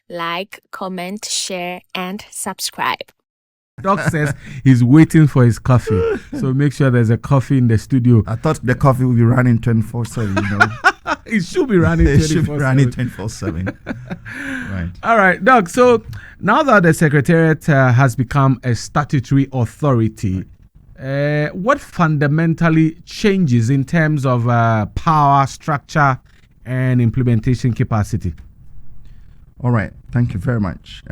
like, comment, share, and subscribe. Doc says he's waiting for his coffee. So make sure there's a coffee in the studio. I thought the coffee would be running 24/7, It should be running 24/7. It should be running 24/7. Right. All right, Doc. So now that the Secretariat has become a statutory authority, what fundamentally changes in terms of power, structure, and implementation capacity? All right. Thank you very much.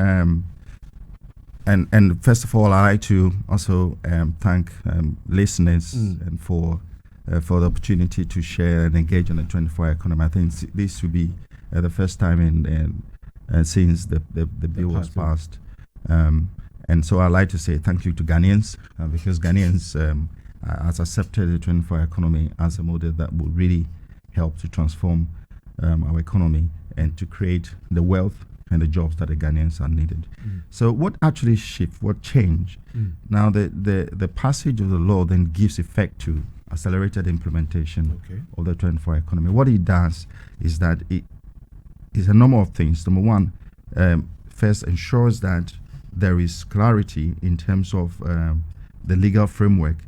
And first of all, I'd like to also thank listeners and for the opportunity to share and engage on the 24-hour economy. I think this will be the first time since the bill was passed. And so I'd like to say thank you to Ghanaians because Ghanaians has accepted the 24-hour economy as a model that will really help to transform our economy and to create the wealth and the jobs that the Ghanaians are needed. So what actually shift, what change? Now the passage of the law then gives effect to accelerated implementation of the 24-hour economy. What it does is that it is a number of things. Number one, first ensures that there is clarity in terms of the legal framework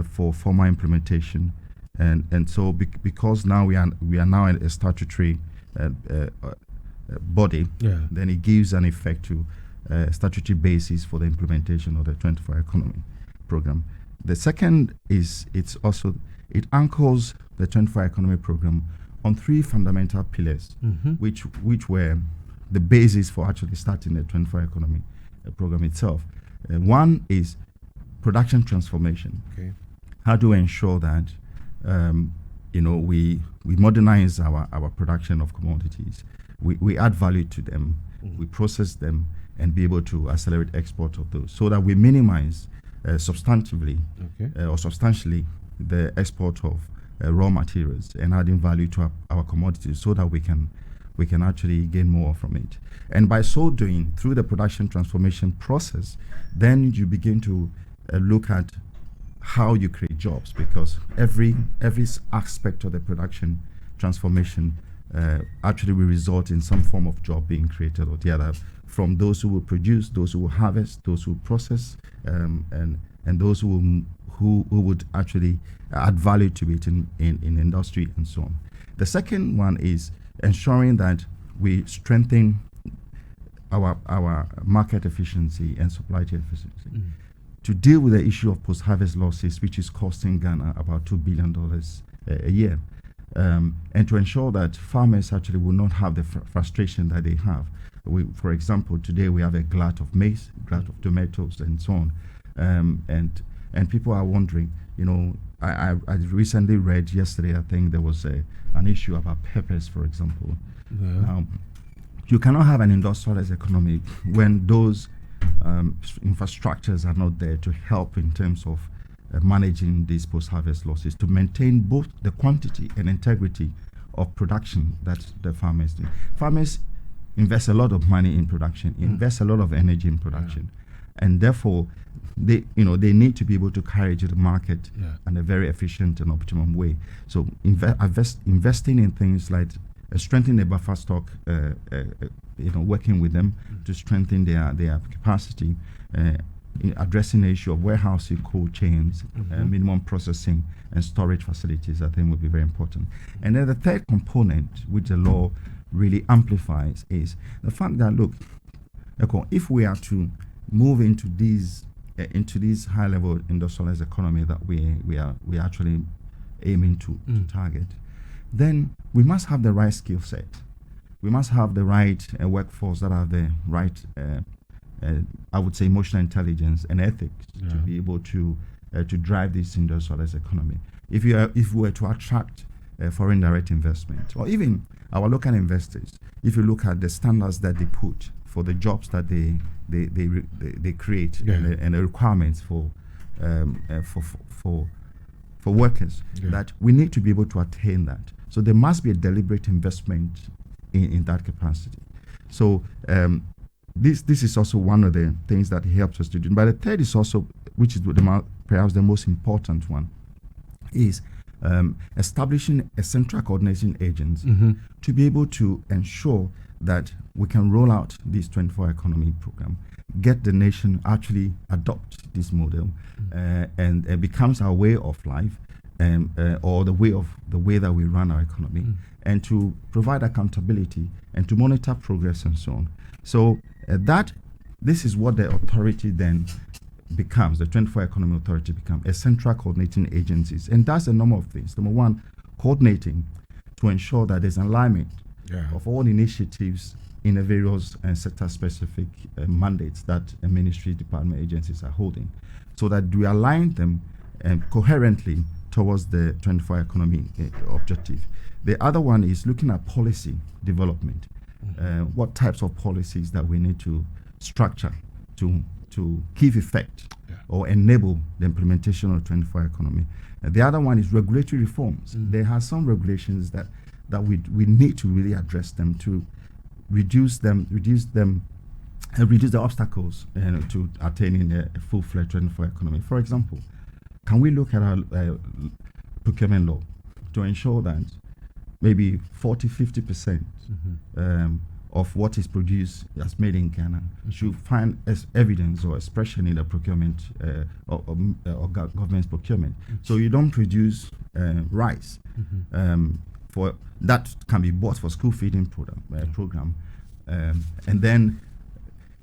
for formal implementation. And so because now we are now a statutory body, then it gives an effect to statutory basis for the implementation of the 24-hour economy program. The second is it anchors the 24-hour economy program on three fundamental pillars, which were the basis for actually starting the 24-hour economy program itself. One is production transformation. How do we ensure that we modernize our production of commodities? We add value to them, we process them, and be able to accelerate export of those, so that we minimize substantially or substantially the export of raw materials and adding value to our commodities, so that we can actually gain more from it. And by so doing, through the production transformation process, then you begin to look at how you create jobs, because every aspect of the production transformation actually will result in some form of job being created or the other, from those who will produce, those who will harvest, those who will process, and those who would actually add value to it in industry and so on. The second one is ensuring that we strengthen our market efficiency and supply chain efficiency to deal with the issue of post-harvest losses, which is costing Ghana about $2 billion a year. And to ensure that farmers actually will not have the frustration that they have. For example, today we have a glut of maize, glut of tomatoes, and so on. And people are wondering, I recently read yesterday, I think there was an issue about peppers, for example. You cannot have an industrialized economy when those infrastructures are not there to help in terms of managing these post-harvest losses, to maintain both the quantity and integrity of production that the farmers do. Farmers invest a lot of money in production, invest a lot of energy in production, and therefore they need to be able to carry to the market in a very efficient and optimum way. So investing in things like strengthening the buffer stock, working with them to strengthen their capacity, addressing the issue of warehousing, cold chains, minimum processing and storage facilities, I think would be very important. And then the third component, which the law really amplifies, is the fact that, look, if we are to move into these high-level industrialized economy that we are actually aiming to target, then we must have the right skill set. We must have the right workforce that have the right, I would say, emotional intelligence and ethics to be able to drive this industrialized economy. If we were to attract foreign direct investment, or even our local investors, if you look at the standards that they put for the jobs that they create and the requirements for workers, that we need to be able to attain that. So there must be a deliberate investment in that capacity. So this is also one of the things that helps us to do. But the third is also, which is perhaps the most important one, is establishing a central coordination agency to be able to ensure that we can roll out this 24-hour economy program, get the nation actually adopt this model, and it becomes our way of life, or the way that we run our economy, and to provide accountability and to monitor progress and so on. So this is what the authority then becomes. The 24 Economy Authority becomes a central coordinating agency, and does a number of things. Number one, coordinating to ensure that there's alignment of all initiatives in the various sector-specific mandates that ministry, department, agencies are holding, so that we align them coherently towards the 24 economy objective. The other one is looking at policy development. What types of policies that we need to structure to give effect or enable the implementation of 24 economy. The other one is regulatory reforms. There are some regulations that we need to really address them to reduce the obstacles to attaining a full-fledged 24 economy. For example, can we look at our procurement law to ensure that maybe 40-50% of what is produced as made in Ghana should find as evidence or expression in the procurement or government's procurement. So you don't produce rice for that can be bought for school feeding program, and then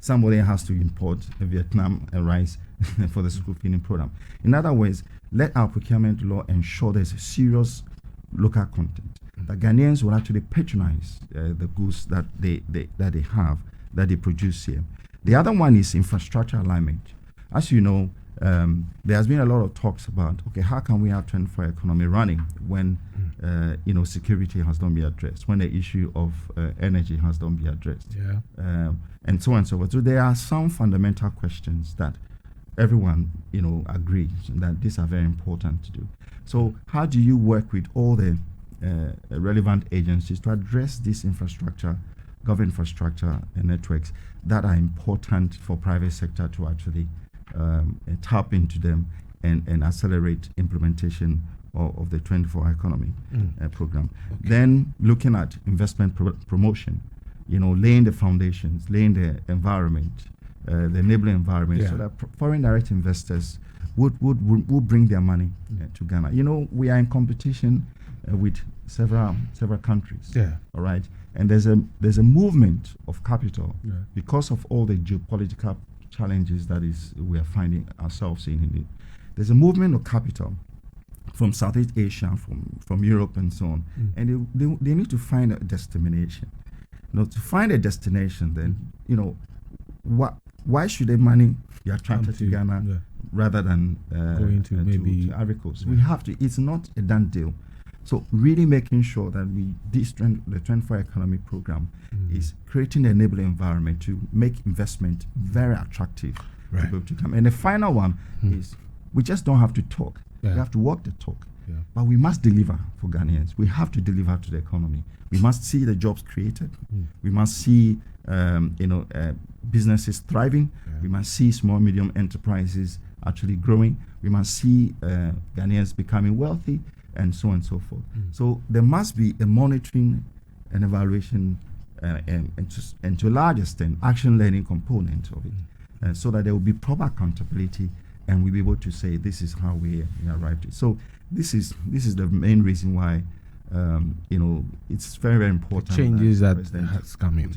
somebody has to import Vietnam rice for the school feeding program. In other words, let our procurement law ensure there's a serious local content, that Ghanaians will actually patronize the goods that they produce here. The other one is infrastructure alignment. As you know, there has been a lot of talks about, okay, how can we have 24 economy running when security has not been addressed, when the issue of energy has not been addressed, and so on and so forth. So there are some fundamental questions that everyone agrees that these are very important to do. So how do you work with all the relevant agencies to address this infrastructure, government infrastructure and networks that are important for private sector to actually tap into them and accelerate implementation of the 24 economy program. Okay. Then looking at investment promotion, laying the foundations, laying the environment, the enabling environment, so that foreign direct investors would bring their money to Ghana. We are in competition with several countries. All right, and there's a movement of capital because of all the geopolitical challenges that we are finding ourselves in. There's a movement of capital from Southeast Asia, from Europe and so on, and they need to find a destination. To find a destination, then why should their money be attracted to Ghana rather than going to maybe Ivory Coast? We have to. It's not a done deal. So really making sure that the 24 economic program is creating the enabling environment to make investment very attractive to people to come. And the final one is we just don't have to talk. We have to walk the talk. But we must deliver for Ghanaians. We have to deliver to the economy. We must see the jobs created. We must see businesses thriving. We must see small, medium enterprises actually growing. We must see Ghanaians becoming wealthy, and so on and so forth. So there must be a monitoring and evaluation and to a large extent action learning component of it, so that there will be proper accountability and we'll be able to say this is how we arrived at. So this is the main reason why it's very, very important. The changes that has come in.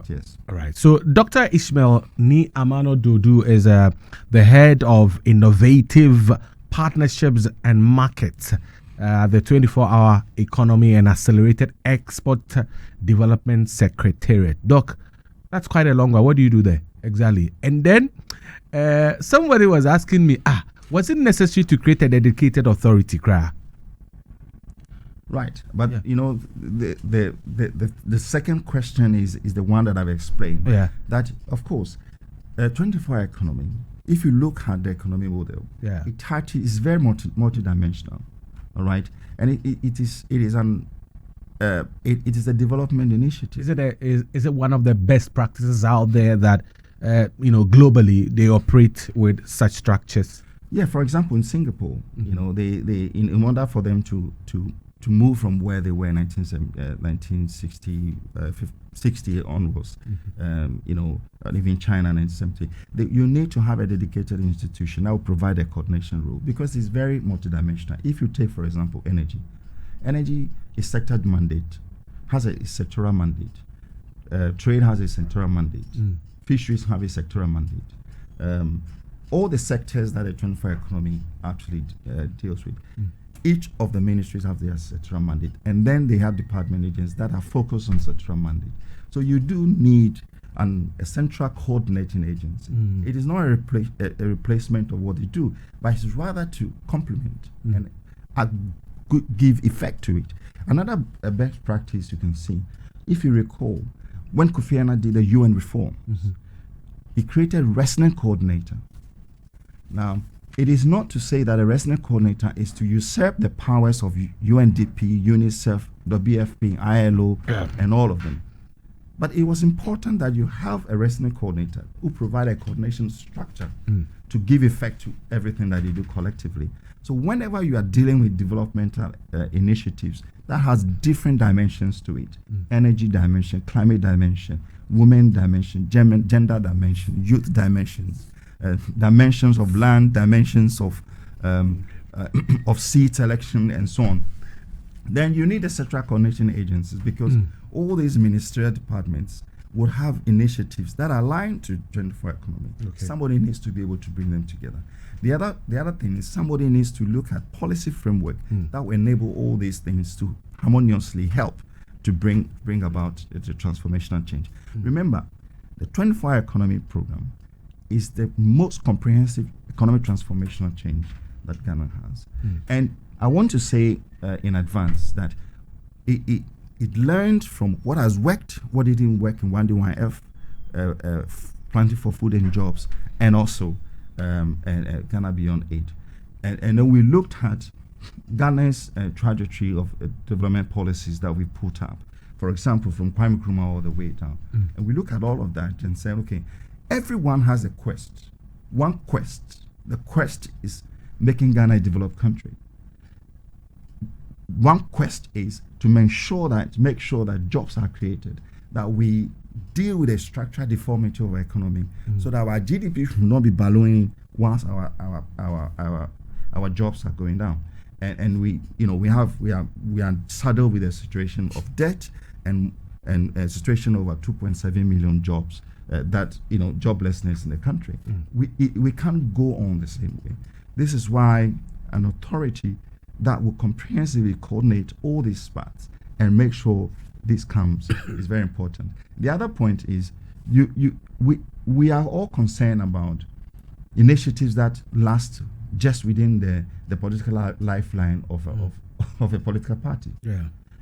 Yes. All right. So Dr. Ishmael Ni Amano Dudu is the head of innovative partnerships and markets, the 24-hour economy and accelerated export development secretariat. Doc, that's quite a long one. What do you do there exactly? And then somebody was asking me, was it necessary to create a dedicated authority, Kra? Right, but the second question is the one that I've explained. That of course, 24-hour economy. If you look at the economy model, it is very multidimensional. All right, and it is a development initiative. Is it one of the best practices out there that globally they operate with such structures? Yeah, for example, in Singapore, you know, they in order for them to move from where they were in 1960, 60 onwards, you know, and even China 1970, you need to have a dedicated institution that will provide a coordination role, because it's very multidimensional. If you take, for example, energy is sector mandate, has a sectoral mandate. Trade has a sectoral mandate. Fisheries have a sectoral mandate. All the sectors that the 24 economy actually deals with, each of the ministries have their sectoral mandate, and then they have department agents that are focused on sectoral mandate. So you do need a central coordinating agency. It is not a replacement of what they do, but it's rather to complement and give effect to it. Another best practice you can see, if you recall, when Kofi Annan did the UN reforms, he created a resident coordinator. Now, it is not to say that a resident coordinator is to usurp the powers of UNDP, UNICEF, WFP, ILO, and all of them. But it was important that you have a resident coordinator who provide a coordination structure to give effect to everything that they do collectively. So whenever you are dealing with developmental initiatives, that has different dimensions to it. Energy dimension, climate dimension, women dimension, gender dimension, youth dimensions, dimensions of land, dimensions of seat selection, and so on. Then you need a central coordination agencies, because all these ministerial departments will have initiatives that are aligned to 24 economy. Somebody needs to be able to bring them together. The other thing is, somebody needs to look at policy framework that will enable all these things to harmoniously help to bring about the transformational change. Remember, the 24 economy program is the most comprehensive economic transformational change that Ghana has. And I want to say in advance that it learned from what has worked, what didn't work in 1D1F, Planting for Food and Jobs, and also Ghana Beyond Aid. And then we looked at Ghana's trajectory of development policies that we put up. For example, from Kwame Nkrumah all the way down. And we look at all of that and say, okay, everyone has a quest. One quest. The quest is making Ghana a developed country. One quest is to make sure that jobs are created, that we deal with the structural deformity of our economy, so that our GDP should not be ballooning once our jobs are going down. And we are saddled with a situation of debt and a situation of over 2.7 million jobs. Joblessness in the country. We can't go on the same way. This is why an authority that will comprehensively coordinate all these parts and make sure this comes is very important. The other point is we are all concerned about initiatives that last just within the political lifeline of a political party.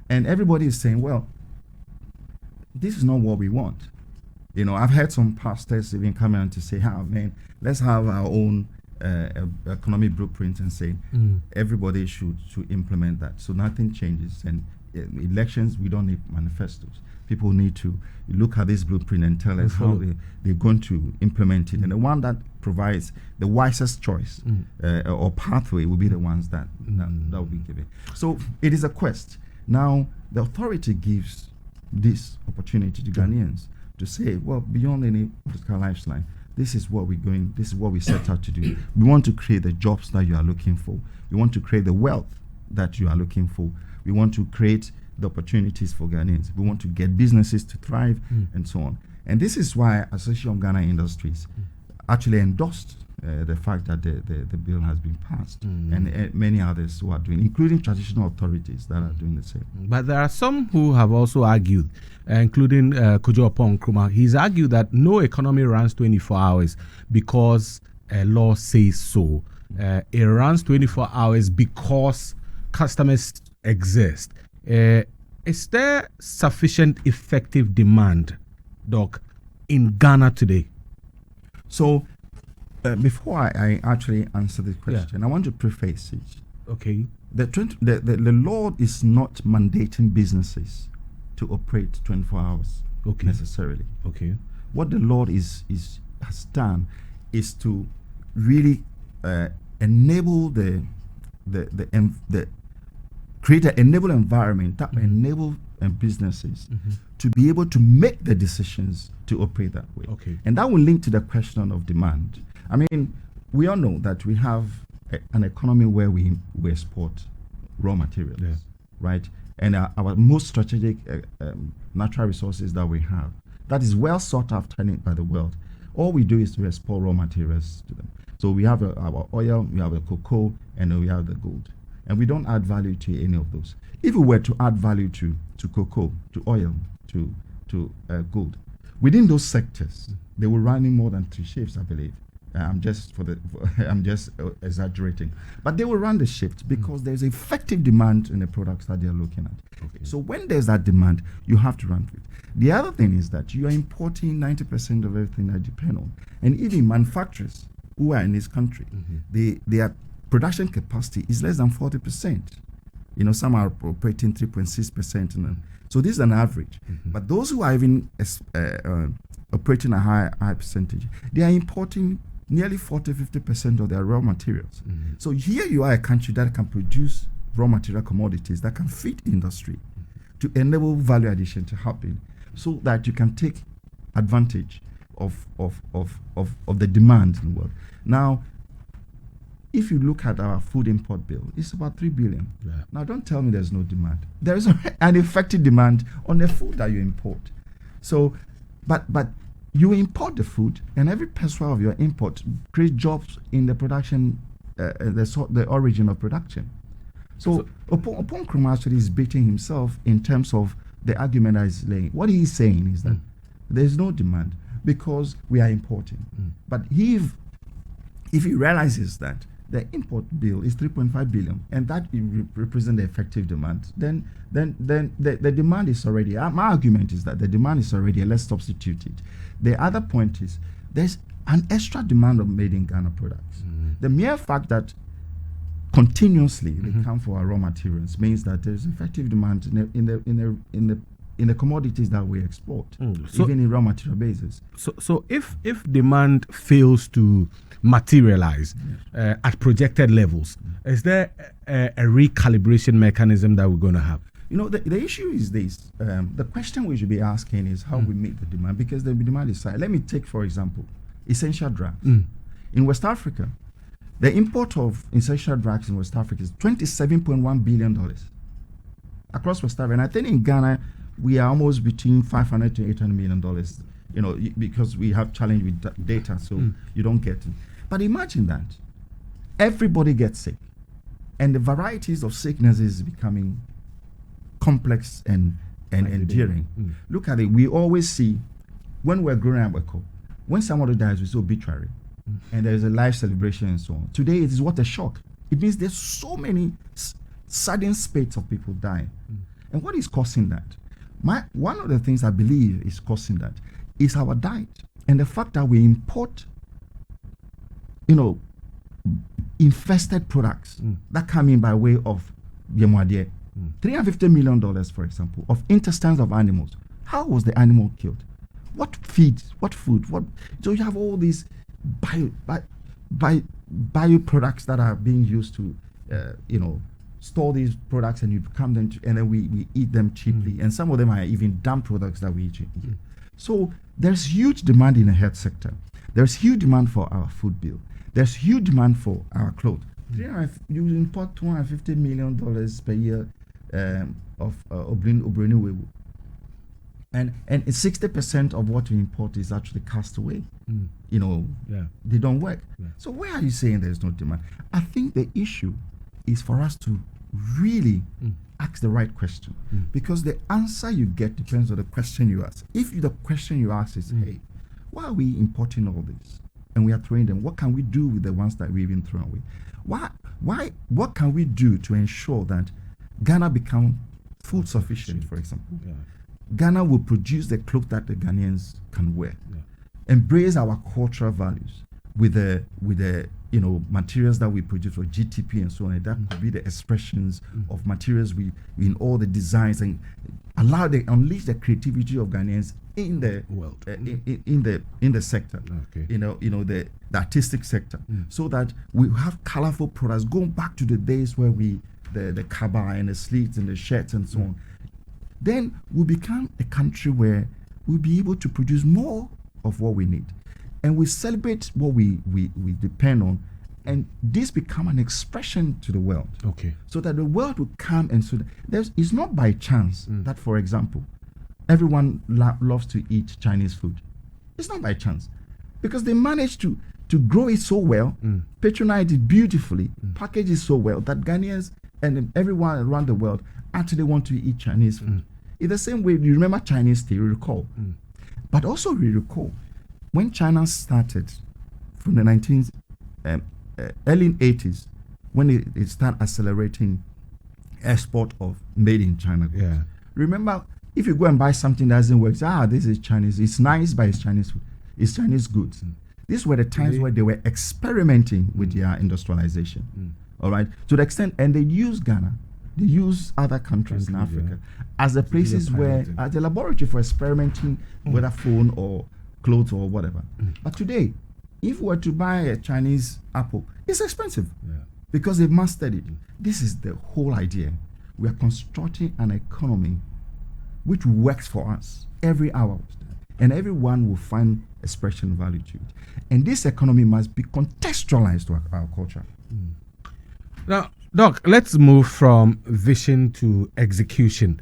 And everybody is saying, well, this is not what we want. You know, I've heard some pastors even come out to say, man, let's have our own economic blueprint, and say everybody should implement that. So nothing changes. And elections, we don't need manifestos. People need to look at this blueprint and tell us how they're going to implement it. And the one that provides the wisest choice or pathway will be the ones that will be given. So it is a quest. Now, the authority gives this opportunity to Ghanaians to say, well, beyond any political lifeline, this is what we set out to do. We want to create the jobs that you are looking for. We want to create the wealth that you are looking for. We want to create the opportunities for Ghanaians. We want to get businesses to thrive and so on. And this is why Association of Ghana Industries actually endorsed the fact that the bill has been passed, and many others who are doing, including traditional authorities that are doing the same. But there are some who have also argued, including Kojo Oppong Nkrumah. He's argued that no economy runs 24 hours because law says so. It runs 24 hours because customers exist. Is there sufficient effective demand, Doc, in Ghana today? So, before I actually answer this question, I want to preface it. Okay. The law is not mandating businesses to operate 24 hours necessarily. Okay. What the law has done is to really enable the create an enable environment that enable businesses to be able to make the decisions to operate that way. Okay. And that will link to the question of demand. I mean, we all know that we have an economy where we export raw materials, right? And our most strategic natural resources that we have, that is well sought after by the world. All we do is to export raw materials to them. So we have our oil, we have the cocoa, and we have the gold. And we don't add value to any of those. If we were to add value to cocoa, to oil, to gold, within those sectors, they will run in more than 3 shifts, I believe. I'm just exaggerating, but they will run the shift because there's effective demand in the products that they're looking at. Okay. So when there's that demand, you have to run with it. The other thing is that you are importing 90% of everything that you depend on, and even manufacturers who are in this country, their production capacity is less than 40%. You know, some are operating 3.6%. So this is an average. But those who are even operating a high percentage, they are importing nearly 40-50% of their raw materials. So here you are a country that can produce raw material commodities that can feed industry to enable value addition to happen, so that you can take advantage of the demand in the world. Now, if you look at our food import bill, it's about 3 billion. Yeah. Now, don't tell me there's no demand. There is an effective demand on the food that you import. So, but you import the food, and every peso of your import creates jobs in the production, the origin of production. So Opon Nkrumah actually is beating himself in terms of the argument that he's laying. What he's saying is that there's no demand because we are importing. But if he realizes that the import bill is 3.5 billion, and that represents the effective demand, then the demand is already, my argument is that the demand is already, let's substitute it. The other point is there's an extra demand of made in Ghana products. The mere fact that continuously they come for our raw materials means that there's effective demand in the commodities that we export, so even in raw material basis. So if demand fails to materialize at projected levels, is there a recalibration mechanism that we're going to have? You know, the issue is this. The question we should be asking is how we meet the demand, because the demand is high. Let me take, for example, essential drugs. In West Africa, the import of essential drugs in West Africa is $27.1 billion across West Africa. And I think in Ghana, we are almost between $500 to $800 million, you know, because we have challenge with data, so you don't get it. But imagine that everybody gets sick, and the varieties of sickness is becoming complex and enduring. Look at it. We always see, when we're growing up, when somebody dies, we see obituary, and there's a life celebration and so on. Today, it is what a shock. It means there's so many sudden spates of people dying. And what is causing that? One of the things I believe is causing that is our diet, and the fact that we import, you know, infested products that come in by way of Yemwadie. $350 million, for example, of intestines of animals. How was the animal killed? What feed? What food? So you have all these bioproducts that are being used to, store these products, and you become them, and then we eat them cheaply. And some of them are even dumb products that we eat. So there's huge demand in the health sector. There's huge demand for our food bill. There's huge demand for our clothes. You import $250 million per year of Obrenu, and 60% of what we import is actually cast away. They don't work. So where are you saying there's no demand? I think the issue is for us to really ask the right question, because the answer you get depends on the question you ask. If the question you ask is, hey, why are we importing all this and we are throwing them? What can we do with the ones that we even throw away? What can we do to ensure that Ghana become food sufficient, for example? Ghana will produce the clothes that the Ghanaians can wear. Embrace our cultural values with the materials that we produce for GTP and so on. And that could be the expressions of materials we in all the designs, and unleash the creativity of Ghanaians in the world, in the sector. Okay. The artistic sector, so that we have colorful products going back to the days where the kaba and the sleeves and the shirts and so on. Then we become a country where we'll be able to produce more of what we need, and we celebrate what we depend on, and this become an expression to the world. Okay. So that the world will come, and so it's not by chance that, for example, everyone loves to eat Chinese food. It's not by chance, because they managed to grow it so well, patronize it beautifully, package it so well that Ghanaians and everyone around the world actually want to eat Chinese food. In the same way, you remember Chinese tea, you recall. But also we recall when China started from the early 80s, when it started accelerating export of made in China goods. Yeah. Remember, if you go and buy something that doesn't work, this is Chinese. It's nice, but it's Chinese food. It's Chinese goods. These were the times where they were experimenting with their industrialization. All right, to the extent, and they use Ghana, they use other countries in Africa as the places where, as a laboratory for experimenting, whether phone or clothes or whatever. But today, if we were to buy a Chinese apple, it's expensive because they've mastered it. This is the whole idea. We are constructing an economy which works for us every hour, and everyone will find expression value to it. And this economy must be contextualized to our culture. Now, Doc, let's move from vision to execution.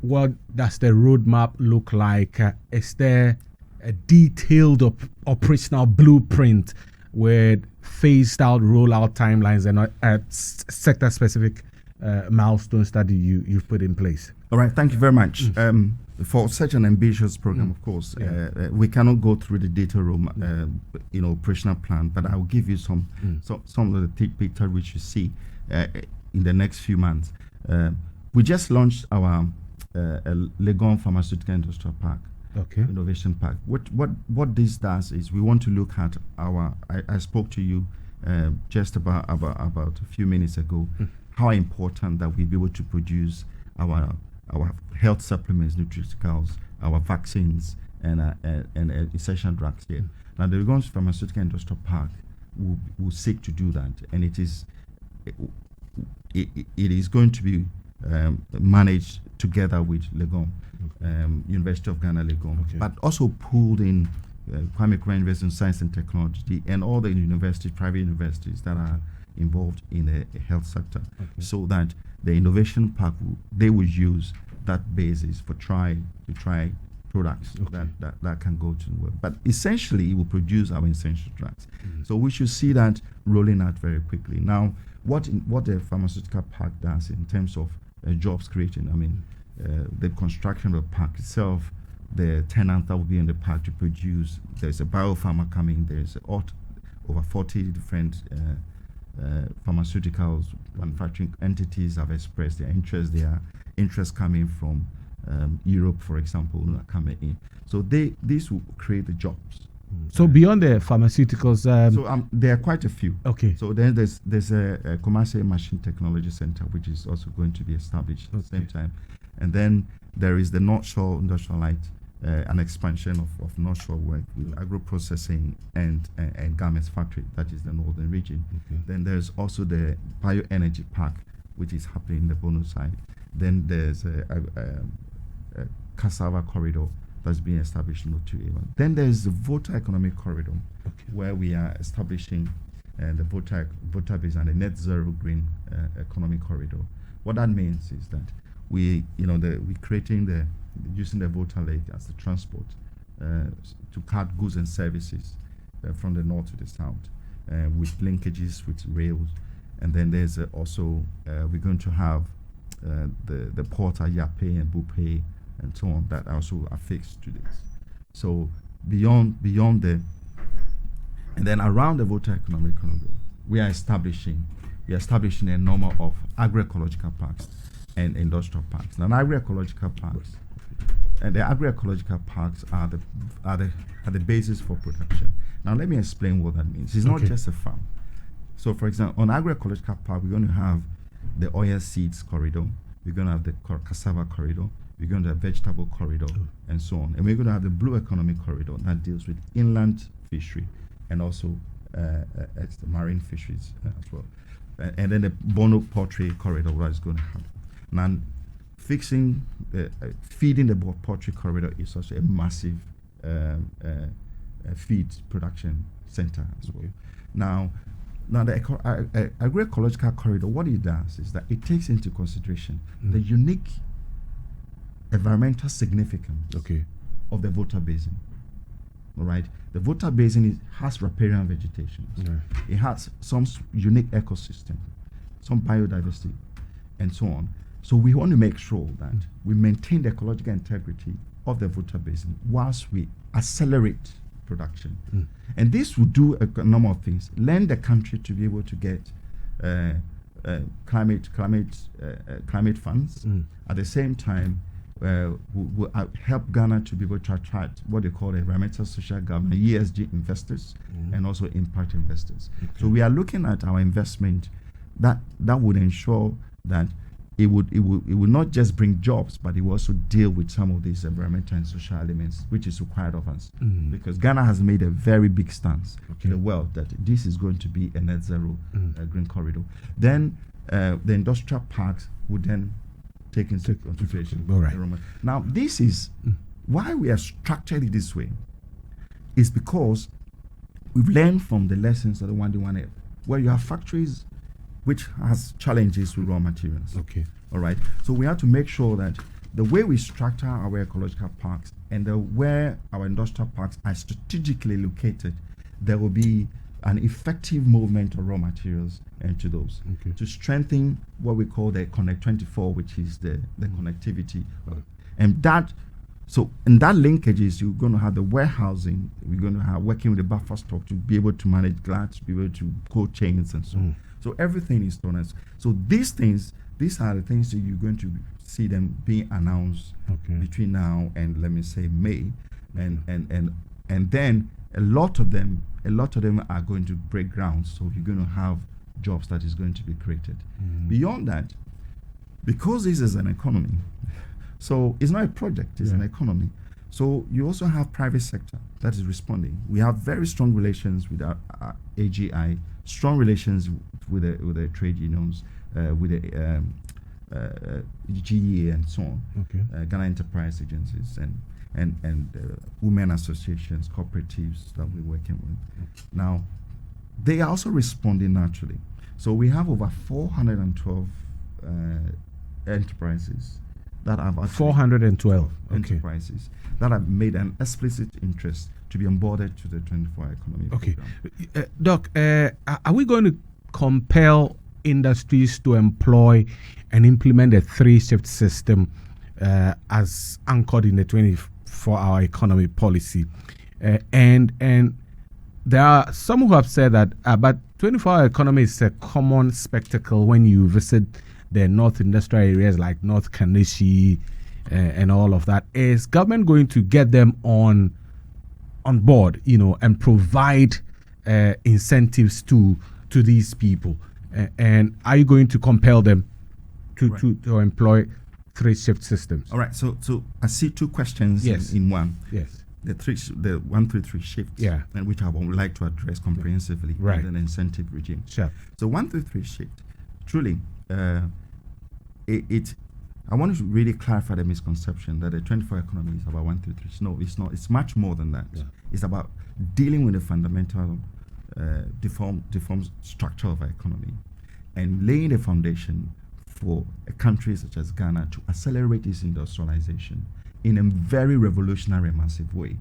What does the roadmap look like? Is there a detailed operational blueprint with phased out rollout timelines and sector-specific milestones that you've put in place? All right, thank you very much. For such an ambitious program, of course, we cannot go through the data room, operational plan, but I will give you some of the take picture which you see in the next few months. We just launched our Legon Pharmaceutical Industrial Park, Innovation Park. What this does is we want to look at I spoke to you just about a few minutes ago, how important that we be able to produce our health supplements, nutraceuticals, our vaccines, and essential drugs here. Now, the Legon Pharmaceutical Industrial Park will seek to do that, and it is going to be managed together with Legon, University of Ghana Legon, but also pulled in Kwame Nkrumah University of Science and Technology and all the private universities that are involved in the health sector, so that the innovation park they will use that basis to try products that can go to the world. But essentially, it will produce our essential drugs. So we should see that rolling out very quickly. Now, what the pharmaceutical park does in terms of jobs creating, I mean, the construction of the park itself, the tenant that will be in the park to produce, there's a biopharma coming, there's over 40 different pharmaceuticals manufacturing entities have expressed their interest. There are interests coming from Europe, for example, coming in. So this will create the jobs. So beyond the pharmaceuticals, there are quite a few. Okay. So then there's a commercial machine technology center which is also going to be established at the same time, and then there is the North Shore Industrial Light, an expansion of North Shore work with agro-processing and garments factory, that is the northern region. Then there's also the bioenergy park, which is happening in the Bono side. Then there's a cassava corridor that's being established in Otu. Then there's the Volta Economic Corridor, where we are establishing the Volta base and the net zero green economic corridor. What that means is that we're creating using the Volta Lake as the transport to cart goods and services from the north to the south, with linkages with rails. And then there's also we're going to have the port at Yape and Bupe and so on that also are fixed to this. So beyond and then around the Volta Economic Corridor, we are establishing a number of agroecological parks and industrial parks. Now, agroecological parks, and the agroecological parks are the basis for production. Now, let me explain what that means. It's not just a farm. So, for example, on agroecological park, we're going to have the oil seeds corridor. We're going to have the cassava corridor. We're going to have vegetable corridor, and so on. And we're going to have the blue economy corridor that deals with inland fishery and also marine fisheries as well. And then the Bono poultry corridor, what is going to happen. Now, feeding the poultry corridor is also a massive feed production center as well. Now the agroecological corridor, what it does is that it takes into consideration the unique environmental significance of the Volta Basin. All right, the Volta Basin has riparian vegetation. It has some unique ecosystem, some biodiversity, and so on. So we want to make sure that we maintain the ecological integrity of the Volta Basin whilst we accelerate production. And this will do a number of things. Lend the country to be able to get climate funds. At the same time, will help Ghana to be able to attract what they call environmental social governance, ESG investors, and also impact investors. So we are looking at our investment that would ensure that it would not just bring jobs, but it will also deal with some of these environmental and social elements, which is required of us. Because Ghana has made a very big stance in the world that this is going to be a net zero green corridor. Then the industrial parks would then take into consideration. All right. Now, this is why we are structured it this way, is because we've learned from the lessons of the 1D1F, where you have factories which has challenges with raw materials. All right. So we have to make sure that the way we structure our ecological parks and where our industrial parks are strategically located, there will be an effective movement of raw materials into those to strengthen what we call the Connect 24, which is the connectivity. And that, so in that linkages, you're going to have the warehousing, we're going to have working with the buffer stock to be able to manage glass, to be able to cold chains and so on. So everything is done as. So these are the things that you're going to see them being announced between now and, let me say, May, and then a lot of them are going to break ground. So you're going to have jobs that is going to be created. Beyond that, because this is an economy, so it's not a project, it's an economy. So you also have private sector that is responding. We have very strong relations with our AGI, strong relations with the trade unions, with the GEA and so on, Ghana Enterprise Agencies and women associations, cooperatives that we're working with. Now, they are also responding naturally. So we have over 412 enterprises that have 412 enterprises that have made an explicit interest to be onboarded to the 24-hour economy program. Doc, are we going to compel industries to employ and implement a 3-shift system as anchored in the 24-hour economy policy? And there are some who have said that, but 24-hour economy is a common spectacle when you visit the North industrial areas like North Kanishi and all of that. Is government going to get them on board, and provide incentives to these people? And are you going to compel them to employ 3-shift systems? All right. So I see two questions in one. Yes. The 133 shifts, and which I would like to address comprehensively, right, and an incentive regime. Sure. So 133 shift, truly, I want to really clarify the misconception that the 24 economy is about 133. No, it's not. It's much more than that. Yeah. It's about dealing with the fundamental deformed structure of our economy and laying the foundation for a country such as Ghana to accelerate its industrialization in a very revolutionary and massive way.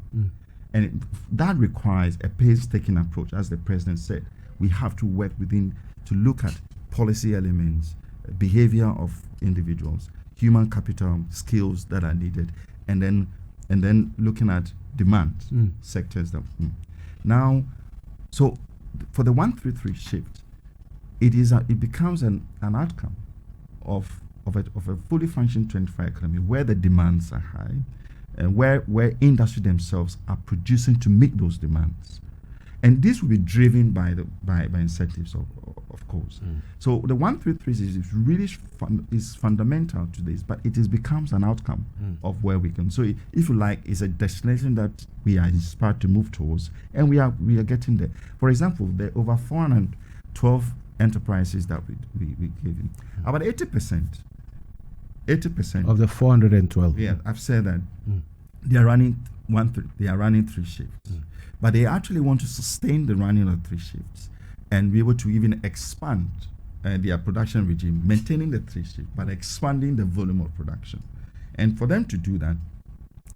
And that requires a painstaking approach. As the president said, we have to work to look at policy elements, behavior of individuals, human capital, skills that are needed, and then looking at demand sectors. Now, so for the 133 shift, it becomes an outcome of a fully functioning 24 economy where the demands are high and where industry themselves are producing to meet those demands. And this will be driven by incentives, of course. So the 133 is really is fundamental to this, but it becomes an outcome of where we can. So if you like, it's a destination that we are inspired to move towards, and we are getting there. For example, there are over 412 enterprises that we gave in. About 80% of the 412. Yeah, I've said that they are running three shifts, but they actually want to sustain the running of 3 shifts and be able to even expand their production regime, maintaining the 3 shifts, but expanding the volume of production. And for them to do that,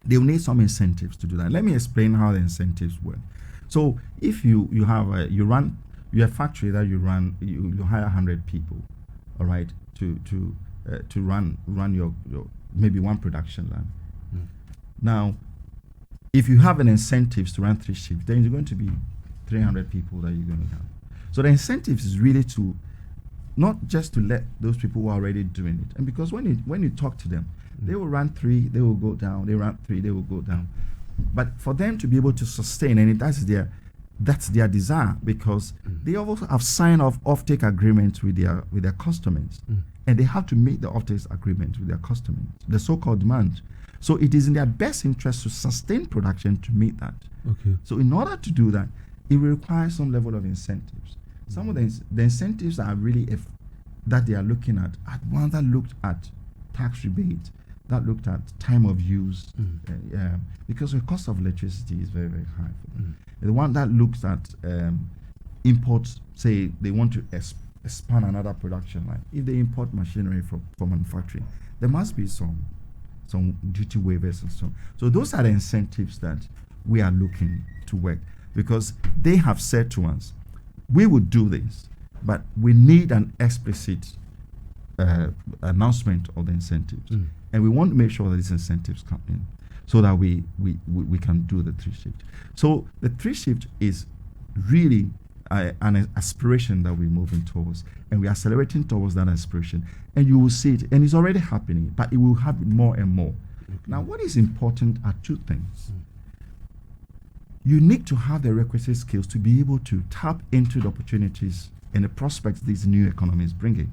they will need some incentives to do that. Let me explain how the incentives work. So if you have a factory that you run, you hire 100 people, all right, to run your maybe one production line. Now, if you have an incentives to run 3 shifts, then you're going to be 300 people that you're going to have. So the incentives is really to not just to let those people who are already doing it. And because when you talk to them, they will run 3, they will go down. They run 3, they will go down. But for them to be able to sustain, and that's their desire, because they also have signed off offtake agreements with their customers, and they have to meet the offtake agreements with their customers, the so-called demand. So it is in their best interest to sustain production to meet that. Okay. So in order to do that, it will require some level of incentives. Some of the incentives are really that they are looking at one that looked at tax rebate, that looked at time of use, because the cost of electricity is very, very high for them. The one that looks at imports, say they want to expand another production line. If they import machinery for manufacturing, there must be some duty waivers and so on. So those are the incentives that we are looking to work, because they have said to us, we would do this, but we need an explicit announcement of the incentives. And we want to make sure that these incentives come in so that we can do the 3 shift. So the 3 shift is really an aspiration that we're moving towards, and we're accelerating towards that aspiration. And you will see it, and it's already happening, but it will happen more and more. Now, what is important are 2 things. You need to have the requisite skills to be able to tap into the opportunities and the prospects these new economies bring in.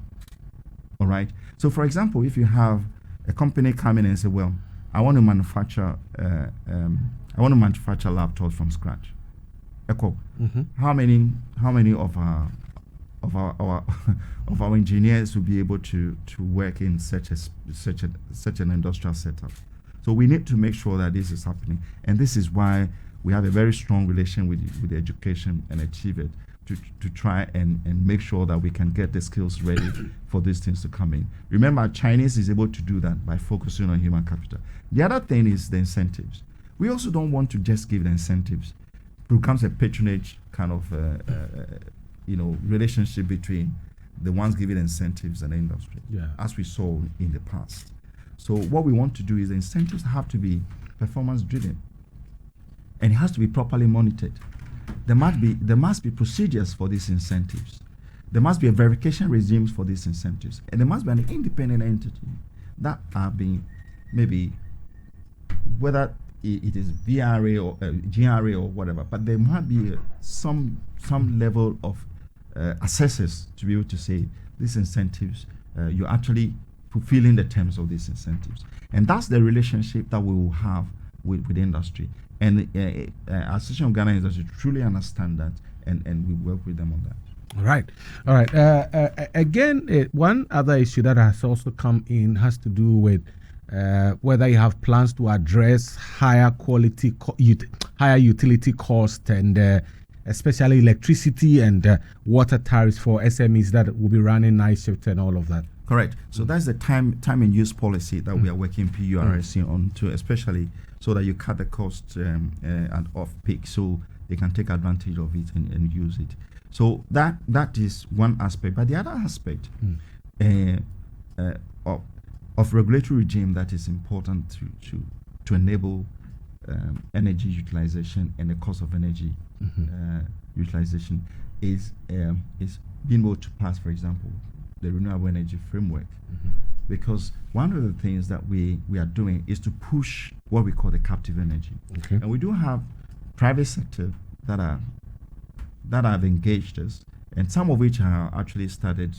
All right. So, for example, if you have a company come in and say, "Well, I want to manufacture laptops from scratch." Echo. How many of our engineers will be able to work in such an industrial setup? So we need to make sure that this is happening, and this is why we have a very strong relation with the education and Achieve It to try and make sure that we can get the skills ready for these things to come in. Remember, Chinese is able to do that by focusing on human capital. The other thing is the incentives. We also don't want to just give the incentives. It becomes a patronage kind of relationship between the ones giving incentives and the industry, as we saw in the past. So what we want to do is the incentives have to be performance driven, and it has to be properly monitored. There must be procedures for these incentives. There must be a verification regime for these incentives, and there must be an independent entity that are being, maybe whether it is VRA or GRA or whatever, but there might be some level of assessors to be able to say these incentives, you're actually fulfilling the terms of these incentives. And that's the relationship that we will have with the industry. And Association of Ghana Industry truly understand that, and we work with them on that. All right. Again, one other issue that has also come in has to do with whether you have plans to address higher utility cost, and especially electricity and water tariffs for SMEs that will be running night shift and all of that. Correct. So that's the time and use policy that we are working PURSC on to, especially so that you cut the cost and off peak, so they can take advantage of it and use it. So that is one aspect. But the other aspect of regulatory regime that is important to enable energy utilization and the cost of energy utilization is being able to pass, for example, the renewable energy framework. Because one of the things that we are doing is to push what we call the captive energy. And we do have private sector that are that have engaged us, and some of which are actually started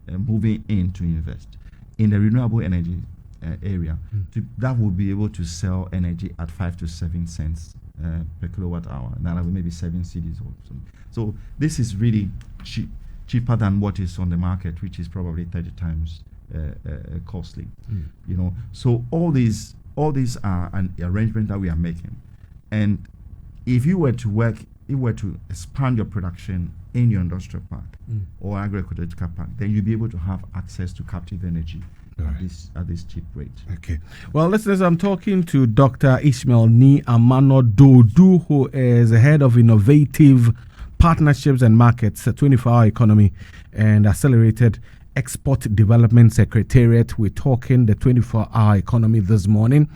moving in to invest in the renewable energy area. That will be able to sell energy at 5 to 7 cents per kilowatt hour. Now maybe 7 cedis or something. So this is really cheaper than what is on the market, which is probably 30 times costly. You know, so all these are an arrangement that we are making. And if you were to expand your production in your industrial park or agricultural park, then you'll be able to have access to captive energy at this cheap rate. Okay. Well, listeners, I'm talking to Dr. Ishmael Ni Amano Dodu, who is the head of Innovative Partnerships and Markets, 24-hour economy and accelerated Export Development Secretariat. We're talking the 24-hour economy this morning.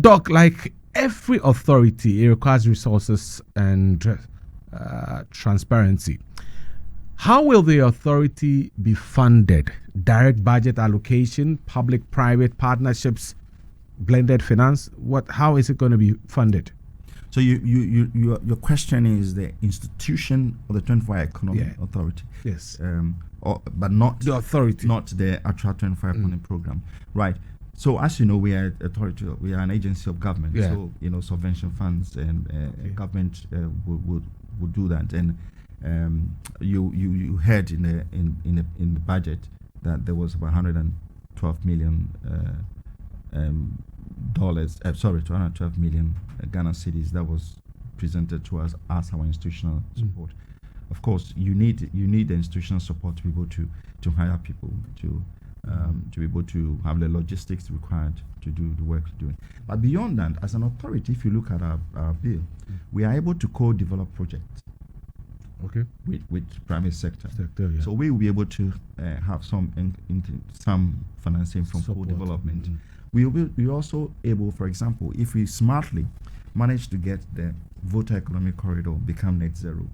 Doc, like every authority, it requires resources and transparency. How will the authority be funded? Direct budget allocation, public-private partnerships, blended finance? How is it going to be funded? So your question is the institution of the 24-hour economy authority. Yes. But not the authority, not the actual 24-hour economy program, right? So as you know, we are authority. We are an agency of government. Yeah. So subvention funds and government would do that. And you heard in the budget that there was about 112 million dollars. 212 million Ghana cedis that was presented to us as our institutional support. Of course, you need the institutional support to be able to hire people, to be able to have the logistics required to do the work we're doing. But beyond that, as an authority, if you look at our bill, we are able to co-develop projects. Okay. With private sector. Yeah. So we will be able to have some financing from co-development. We're also able, for example, if we smartly manage to get the Volta Economic Corridor become net zero,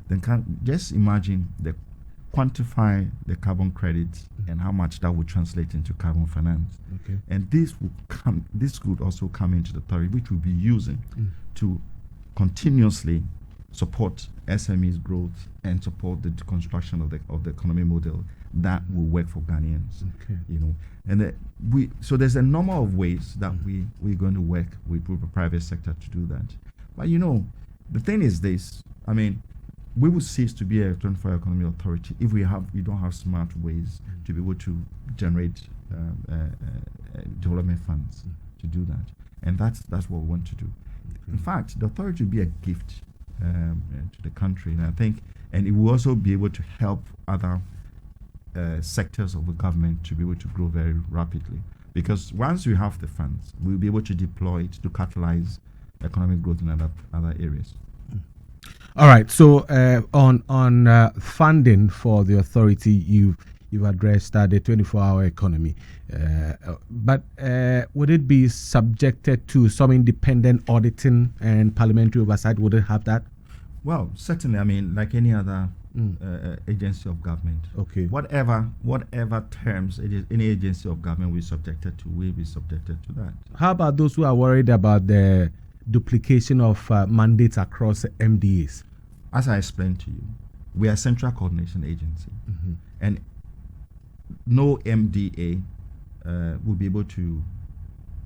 then just imagine quantify the carbon credits and how much that would translate into carbon finance. Okay. And this could also come into the authority, which we'll be using to continuously support SMEs growth and support the construction of the economy model that will work for Ghanaians. Okay. And so there's a number of ways that we're going to work with the private sector to do that. But the thing is this, we will cease to be a 24-hour economy authority if we don't have smart ways to be able to generate development funds to do that. And that's what we want to do. Okay. In fact, the authority will be a gift to the country, and I think, and it will also be able to help other sectors of the government to be able to grow very rapidly. Because once we have the funds, we'll be able to deploy it to catalyze economic growth in other areas. All right. So on funding for the authority, you've addressed the 24-hour economy, but would it be subjected to some independent auditing and parliamentary oversight? Would it have that? Well, certainly. Like any other agency of government. Okay. Whatever terms it is, any agency of government will be subjected to that. How about those who are worried about the duplication of mandates across MDAs? As I explained to you, we are a central coordination agency, and no MDA will be able to.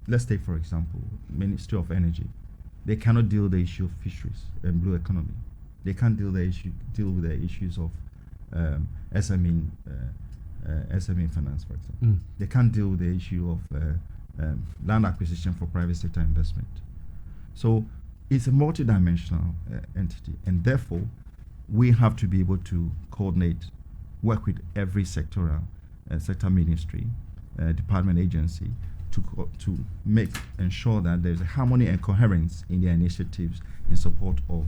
Let's take, for example, Ministry of Energy. They cannot deal with the issue of fisheries and blue economy. They can't deal with the issues of SME finance, for example. They can't deal with the issue of land acquisition for private sector investment. So it's a multidimensional entity, and therefore we have to be able to coordinate, work with every sector ministry, department, agency to ensure that there's a harmony and coherence in their initiatives in support of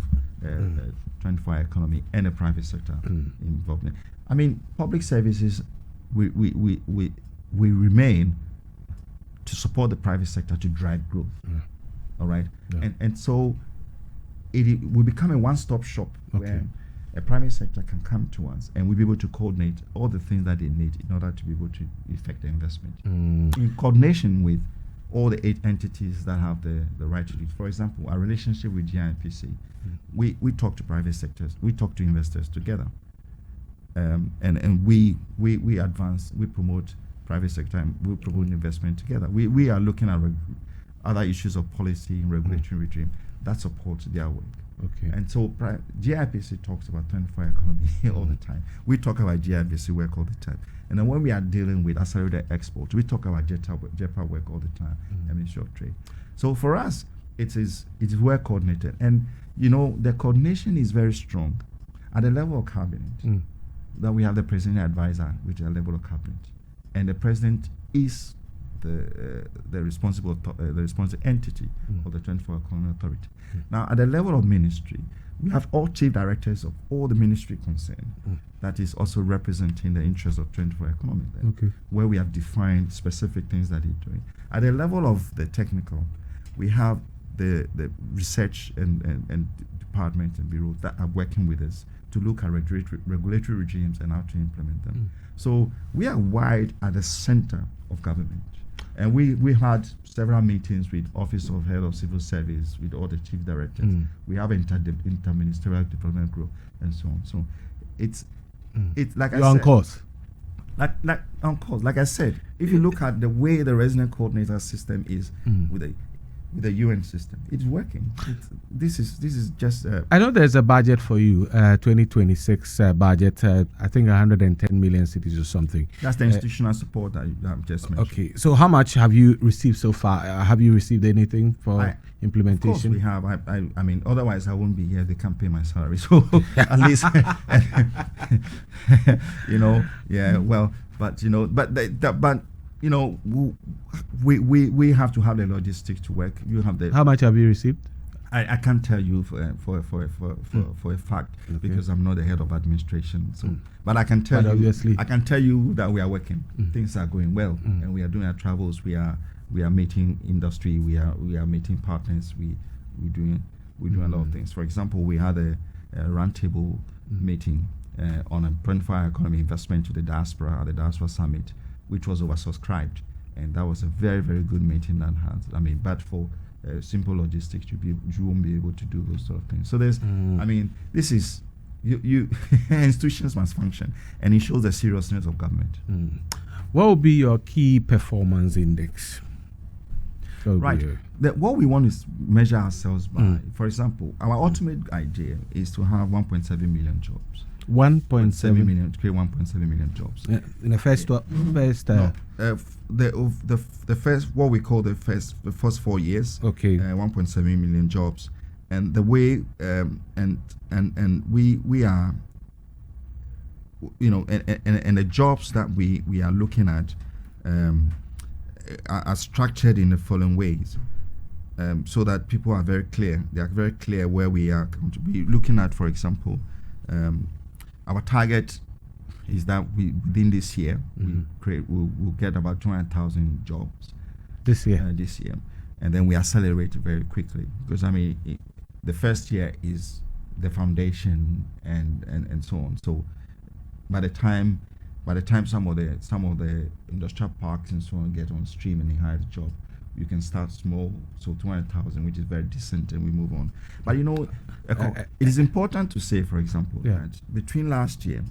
24-hour economy and the private sector involvement. Public services, we remain to support the private sector to drive growth. All right, and so it will become a one-stop shop where a private sector can come to us and we'll be able to coordinate all the things that they need in order to be able to effect the investment in coordination with all the 8 entities that have the right to do it. For example, our relationship with GIPC, we talk to private sectors, we talk to investors together, and we advance, we promote private sector, and we promote investment together. We are looking at other issues of policy and regulatory regime that supports their work. Okay. And so GIPC talks about 24 economy all the time. We talk about GIPC work all the time. And then when we are dealing with accelerated exports, we talk about JEPA work all the time, and Ministry of Trade. So for us, it is well coordinated. And, the coordination is very strong at the level of cabinet. That we have the presidential advisor, which is at the level of cabinet. And the president is the responsible entity of the 24 Economic Authority. Now, at the level of ministry, we have all chief directors of all the ministry concerned that is also representing the interests of 24 Economic, where we have defined specific things that they're doing. At the level of the technical, we have the research and departments and bureaus that are working with us to look at regulatory regimes and how to implement them. So we are wide at the center of government. And we had several meetings with Office of Head of Civil Service, with all the chief directors. We have interministerial development group and so on. So it's like You're on course. Like on course. Like I said, if you look at the way the resident coordinator system is with the UN system, it's working. This is just. I know there's a budget for you, 2026 budget. I think 110 million cities or something. That's the institutional support that I've just mentioned. Okay, so how much have you received so far? Have you received anything for implementation? Of course we have. I mean, otherwise I wouldn't be here. They can't pay my salary, so at least, yeah. Well, but we have to have the logistics to work. You have the. How much have you received? I can't tell you for a fact because I'm not the head of administration. So, but I can tell you that we are working. Things are going well, and we are doing our travels. We are meeting industry. We are meeting partners. We're doing a lot of things. For example, we had a roundtable meeting on a 25 economy investment to the diaspora at the Diaspora Summit, which was oversubscribed, and that was a very, very good meeting that had. I mean, but for simple logistics, you won't be able to do those sort of things. So there's, I mean, this is you institutions must function, and it shows the seriousness of government. What will be your key performance index? Right. What we want is measure ourselves by, for example, our ultimate idea is to have 1.7 million jobs. 1.7 million to create 1.7 million jobs. In the first the first, what we call the first 4 years. Okay. 1.7 million jobs, and the way and we are, and the jobs that we are looking at are structured in the following ways, so that people are very clear. They are very clear where we are going to be looking at. For example, our target is that within this year we'll get about 200,000 jobs this year. And then we accelerate very quickly, because I mean the first year is the foundation and so on. So by the time some of the industrial parks and so on get on stream and they hire the job, you can start small, so 200,000, which is very decent, and we move on. But it is important to say, for example, that between last year,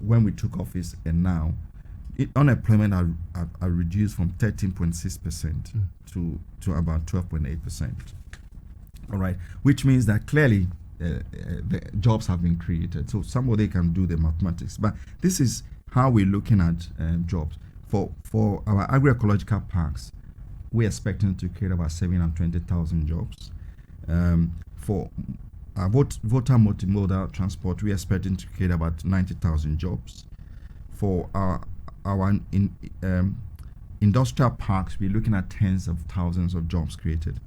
when we took office, and now, unemployment are reduced from 13.6% to about 12.8%. All right, which means that clearly the jobs have been created. So somebody can do the mathematics, but this is how we're looking at jobs. For our agroecological parks, we're expecting to create about 720,000 jobs. For our water multimodal transport, we're expecting to create about 90,000 jobs. For our industrial parks, we're looking at tens of thousands of jobs created.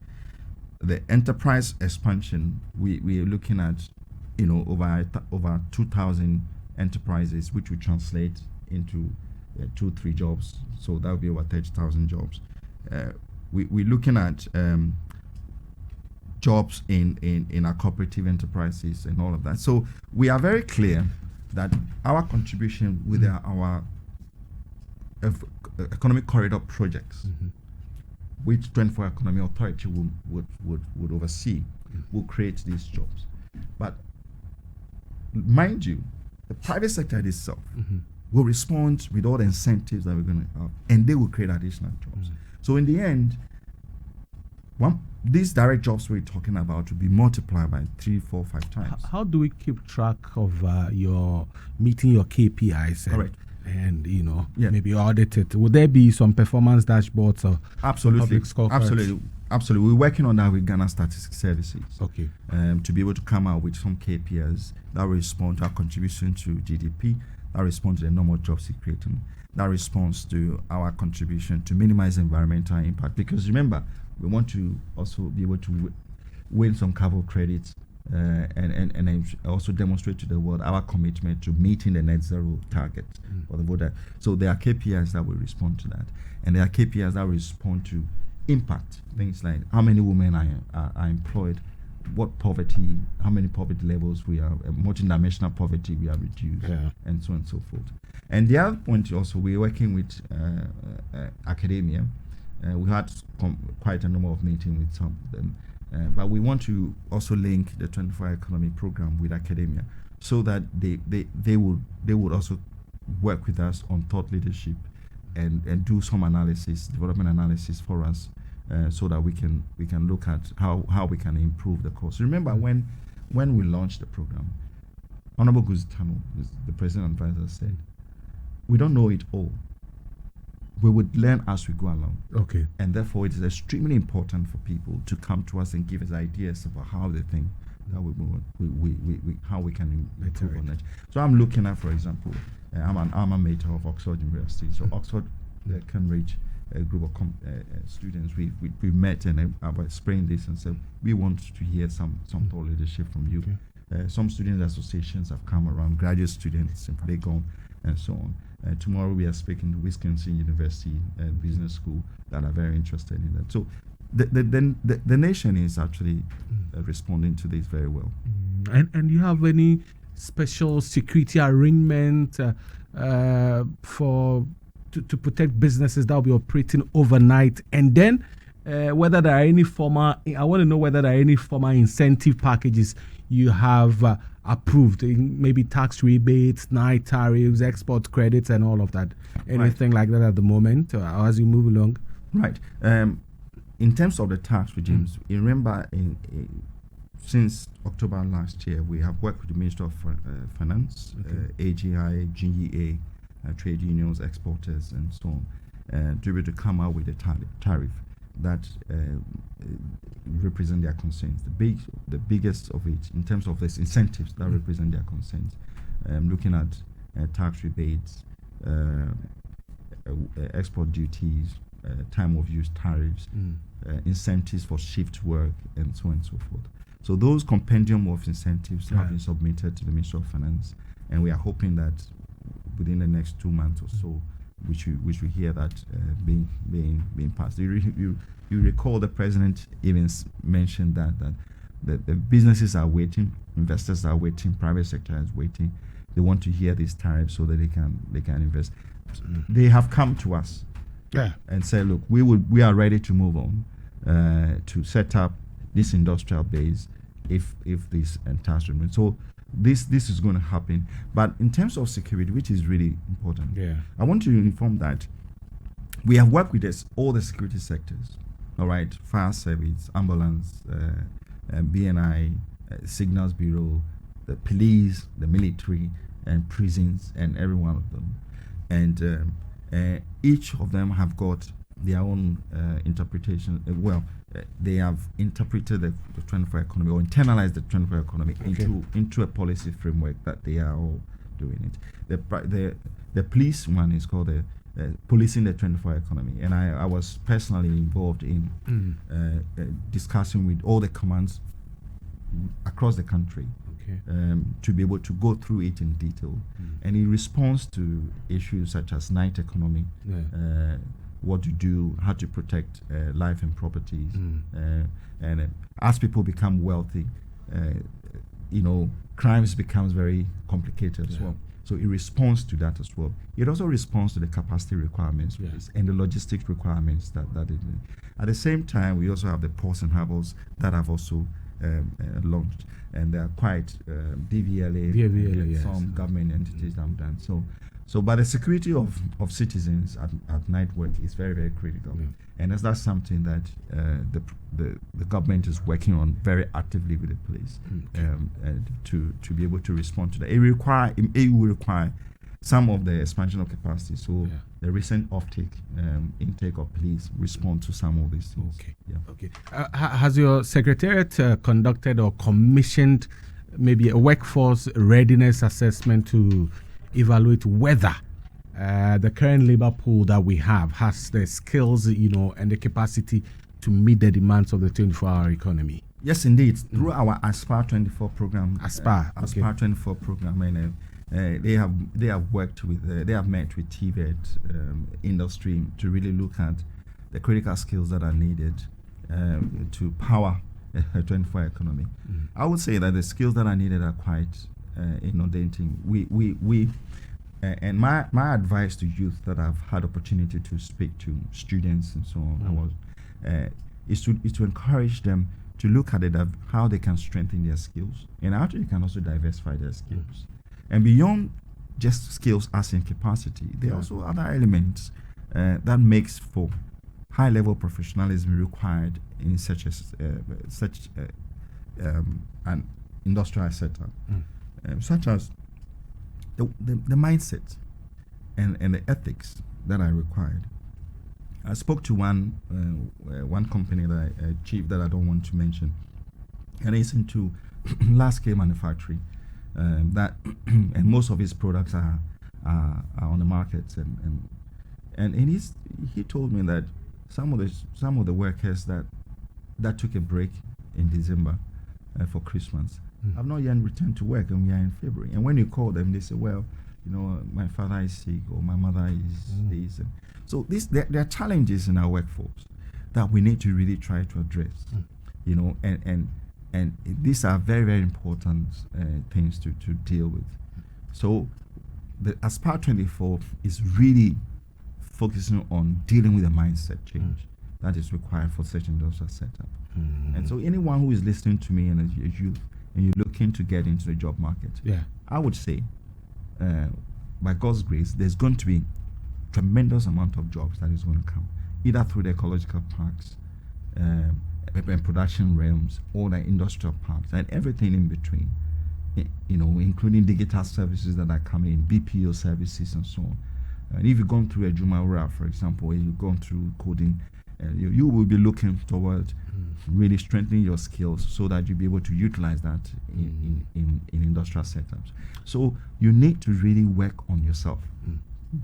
The enterprise expansion, we're looking at over 2,000 enterprises, which will translate into 2-3 jobs, so that will be over 30,000 jobs. We're looking at jobs in our cooperative enterprises and all of that. So we are very clear that our contribution with our economic corridor projects which 24 Economy Authority would oversee, will create these jobs. But mind you, the private sector itself will respond with all the incentives that we're going to have, and they will create additional jobs. So in the end, these direct jobs we're talking about will be multiplied by 3, 4, 5 times. How do we keep track of your meeting your KPIs? Correct. And maybe audit it. Would there be some performance dashboards or absolutely, public scorecards? Absolutely. We're working on that with Ghana Statistics Services. Okay. To be able to come out with some KPIs that respond to our contribution to GDP, that respond to the normal jobs we're creating, that responds to our contribution to minimize environmental impact. Because remember, we want to also be able to win some carbon credits and also demonstrate to the world our commitment to meeting the net zero target for the voter. So there are KPIs that will respond to that, and there are KPIs that will respond to impact, things like how many women are employed, what poverty, how many poverty levels we are, multidimensional poverty we are reduced, and so on and so forth. And the other point also, we're working with academia. We had quite a number of meetings with some of them. But we want to also link the 24 Economy program with academia, so that they would also work with us on thought leadership and do some analysis, development analysis for us, so that we can look at how we can improve the course. Remember when we launched the program, Honorable Guzitano, the president advisor, said, we don't know it all. We would learn as we go along. Okay. And therefore, it is extremely important for people to come to us and give us ideas about how they think that how we can improve on it. So I'm looking at, for example, I'm an alma mater of Oxford University. So Oxford, Cambridge, a group of students, we met and I've explained this and said, we want to hear some thought leadership from you. Okay. Some student associations have come around, graduate students in Legon and so on. Tomorrow we are speaking to Wisconsin University Business School that are very interested in that. So the nation is actually responding to this very well. And you have any special security arrangement to protect businesses that will be operating overnight? And then whether there are any I want to know whether there are any formal incentive packages you have approved, maybe tax rebates, night tariffs, export credits, and all of that. Anything like that at the moment, or as you move along? Right. In terms of the tax regimes, you remember since October last year, we have worked with the Ministry of Finance, AGI, GEA, trade unions, exporters, and so on, to be able to come out with a tariff that represent their concerns. The biggest of it, in terms of these incentives that represent their concerns, looking at tax rebates, export duties, time of use tariffs, incentives for shift work, and so on and so forth. So those compendium of incentives have been submitted to the Ministry of Finance, and we are hoping that within the next 2 months or so, we should hear that being passed. You recall the president even mentioned that the businesses are waiting, investors are waiting, private sector is waiting. They want to hear these tariffs so that they can invest. They have come to us and say, look, we are ready to move on to set up this industrial base if this tax remains. So this is going to happen. But in terms of security, which is really important, I want to inform that we have worked with all the security sectors. All right, fire service, ambulance, BNI, signals bureau, the police, the military, and prisons, and every one of them. And each of them have got their own interpretation. They have interpreted the 24 economy or internalized the 24 economy into a policy framework that they are all doing it. The police one is called the policing the 24 economy, and I was personally involved in discussing with all the commands across the country to be able to go through it in detail, and in response to issues such as night economy, what to do, how to protect life and properties, and as people become wealthy, crimes becomes very complicated as well. So it responds to that as well. It also responds to the capacity requirements and the logistics requirements that it needs. At the same time, we also have the ports and harbors that have also launched, and they are quite DVLA, some government entities that have done so. But the security of citizens at night work is very, very critical, and that's something that the government is working on very actively with the police, to be able to respond to that. It will require some of the expansion of capacity. So the recent intake of police respond to some of these things. Okay. Has your secretariat conducted or commissioned maybe a workforce readiness assessment to evaluate whether the current labor pool that we have has the skills, and the capacity to meet the demands of the 24-hour economy? Yes, indeed. Through our Aspire 24 program, Aspire 24 program, and they have worked with, they have met with TVET industry to really look at the critical skills that are needed to power a 24-hour economy. I would say that the skills that are needed are quite inundating. And my advice to youth that I've had opportunity to speak to, students and so on, is to encourage them to look at it, how they can strengthen their skills, and how they can also diversify their skills. And beyond just skills as in capacity, there are also other elements that makes for high-level professionalism required in such an industrial setup, such as the mindset and the ethics that are required. I spoke to one company that chief that I don't want to mention, and it's into large-scale manufacturing. And most of his products are on the market, and he told me that some of the workers that took a break in December for Christmas have not yet returned to work, and we are in February. And when you call them, they say, well, my father is sick, or my mother is this. And so there are challenges in our workforce that we need to really try to address, and these are very, very important things to deal with. So the Aspire 24 is really focusing on dealing with the mindset change that is required for such industrial setup. And so anyone who is listening to me and as youth, and you're looking to get into the job market, I would say, by God's grace, there's going to be tremendous amount of jobs that is going to come, either through the ecological parks, and production realms, or the industrial parks, and everything in between, including digital services that are coming in, BPO services and so on. And if you've gone through a Jumaura, for example, or you've gone through coding, you will be looking toward really strengthening your skills so that you'll be able to utilize that in industrial setups. So you need to really work on yourself.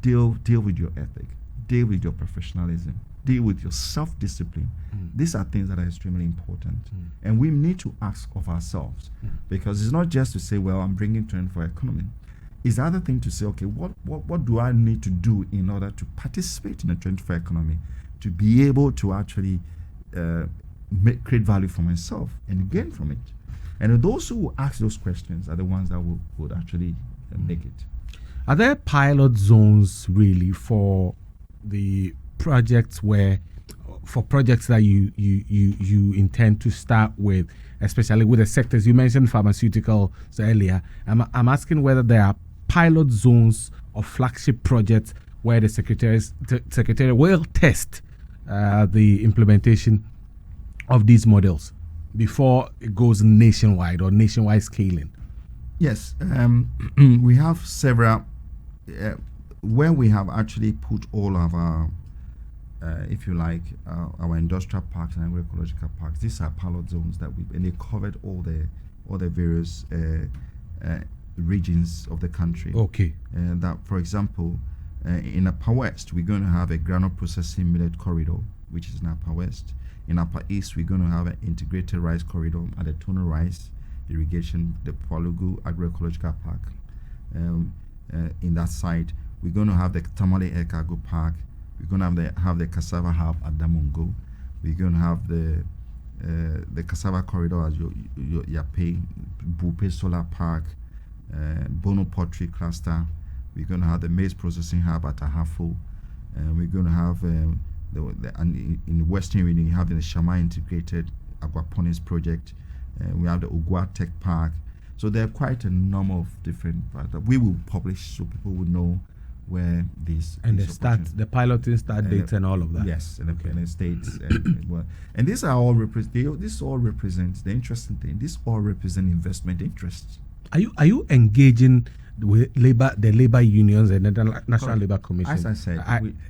Deal with your ethic, deal with your professionalism, deal with your self-discipline. These are things that are extremely important. And we need to ask of ourselves, because it's not just to say, well, I'm bringing 24 economy. It's the other thing to say, okay, what do I need to do in order to participate in the 24 economy, to be able to actually create value for myself and gain from it? And those who ask those questions are the ones that would actually make it. Are there pilot zones really for the projects that you intend to start with, especially with the sectors you mentioned, pharmaceuticals earlier? I'm asking whether there are pilot zones or flagship projects where the Secretariat will test the implementation of these models before it goes nationwide or nationwide scaling. Yes, we have several where we have actually put all of our, if you like, our industrial parks and agroecological parks. These are pilot zones and they covered all the various regions of the country. Okay. That, for example, in Upper West, we're going to have a granule processing millet corridor, which is in Upper West. In Upper East, we're going to have an integrated rice corridor at the Tono Rice Irrigation, the Palugu Agroecological Park. In that site, we're going to have the Tamale Air Cargo Park. We're going to have the Cassava Hub at Damongo. We're going to have the Cassava Corridor at Yape, Bupe Solar Park, Bono Pottery Cluster. We're going to have the maize processing hub at Ahafo. We're going to have and in the Western region, you have the Shama Integrated Aquaponics Project. We have the Ugwa Tech Park. So there are quite a number of different parts that we will publish so people will know where these and the piloting start dates and all of that. Yes, and the states and these are all this all represents the interesting thing. This all represent investment interests. Are you engaging with the labor unions and the National Labor Commission? As I said,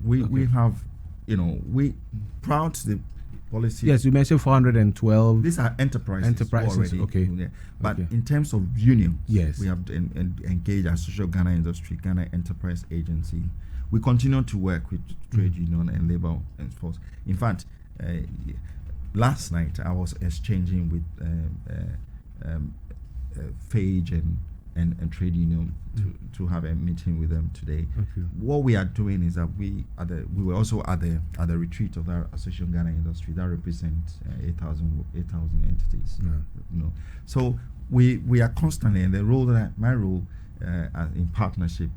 we have, we proud the policy. Yes, you mentioned 412. These are enterprises already. Okay. Yeah. But in terms of unions, yes, we have to engage our social Ghana Industry, Ghana Enterprise Agency. We continue to work with trade union and labor force. In fact, last night I was exchanging with FAGE and trade union to have a meeting with them today. Okay. What we are doing is that we were also at the retreat of our Association Ghana Industry that represents 8,000 entities. Yeah. So we are constantly, and my role in partnership